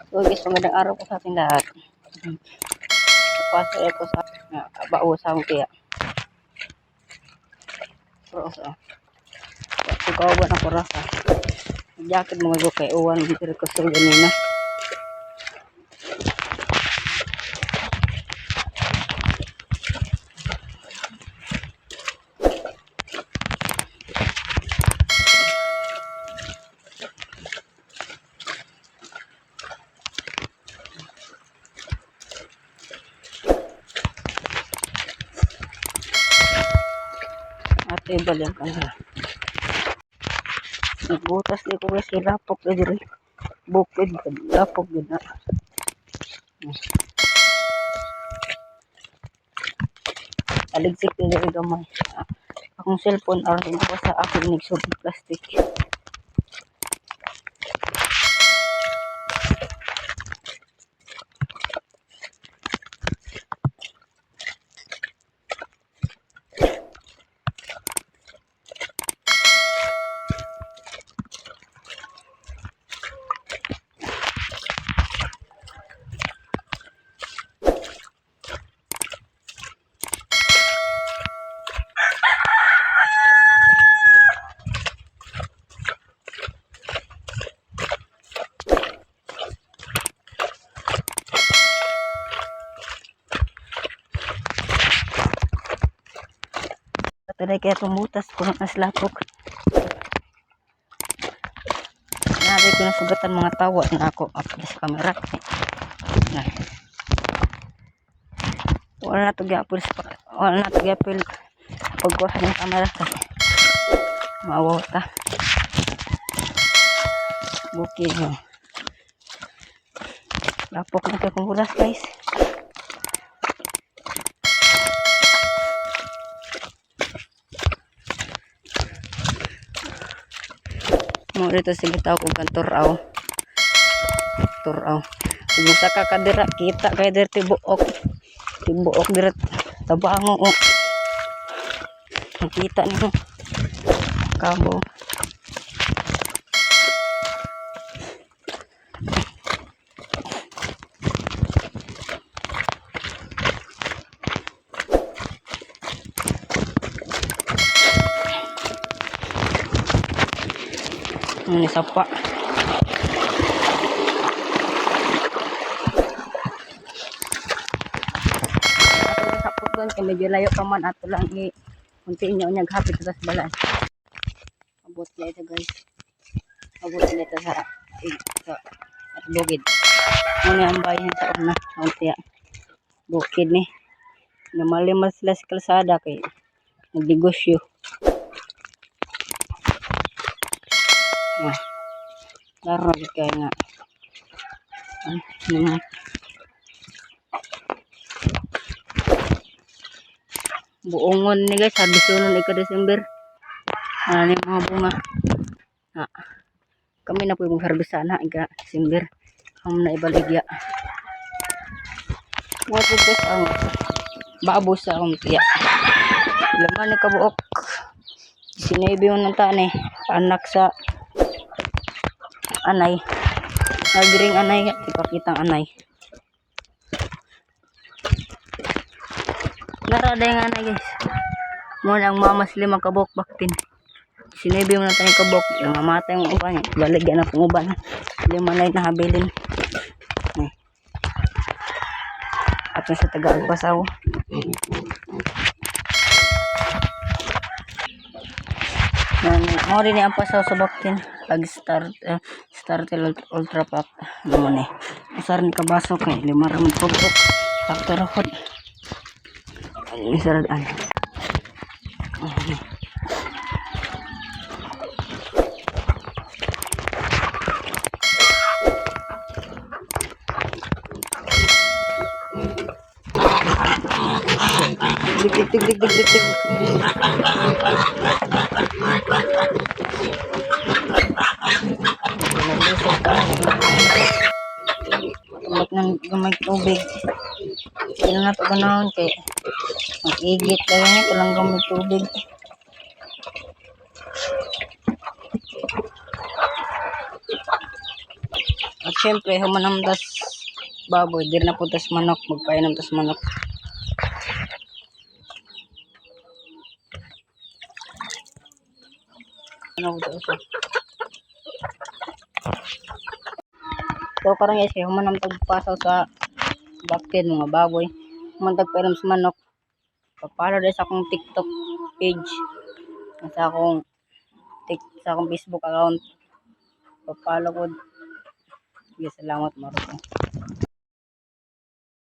So guys, magandang araw po sa ating lahat. Pasok ko sa bao sa akong kaya. Pero sa kawan ako rasa. Jacket mga go kay uwan dito ko sa ganina. Ate balik ka na. Nagbutas di ko kasi lapok na diri. Bukid lapok din na. Aligsik na diri gamay. Akong cellphone aron ko sa akin nigsud plastic. Taday kaya tumutas ko ng aslapok. Nabi ko na sugatan mga tawa na ako sa kamera. Nah. Wala na to gyapon pagkuha ng kamera kasi maawaw ta. Bukid mo. Lapok na kayo kumulas guys. Mo dito sige tao kung kan turaw. Kung sa kakadira kita kay dir tibuok dir tabango o. Nakita niyo kabo. Ini sapa. Sapot doon kay medyo layo pa man ato lang kunti inyo hapit sa balay. Abot na ito guys. Abot na ito sa at bukid. Ano ang bayan sa una. Kunti bukid ni. Namalimas sila sa kalsada kay nagdegosyo. Laro kaya nga buongon ni guys habis sunon ika Desember ni mga bunga kami na po yung harbisan na ika Desember kami na ibaligya wag guys ang babo sa akong tiya laman ni kabuok sinabi mo ng tani anak sa anay nagring anay ipakitang anay narada yung anay guys muna ang mamas lima kabok baktin sinabi mo na tayo kabok yung mamatay yung uban baligyan na pong uban lima na nahabilin at sa taga-agpasaw mo rin ang pasaw sa baktin pag startel ultra pack naman usar ni kabaso kay lima raman pagpok factor hot isaradan dik Ba't nang gamay tubig sila na ito ganahon kay mag-igit lang yun ito lang gamay tubig at syempre humanam tas baboy, dir na po tas manok, magpainom tas manok. Ano ko siya. So karon guys, humanam tagpasaw sa bakid mga baboy. Human tagpainom sa manok. Papalo dahil sa akong TikTok page. Sa akong Facebook account. Papalo ko. Sige, salamat Marco.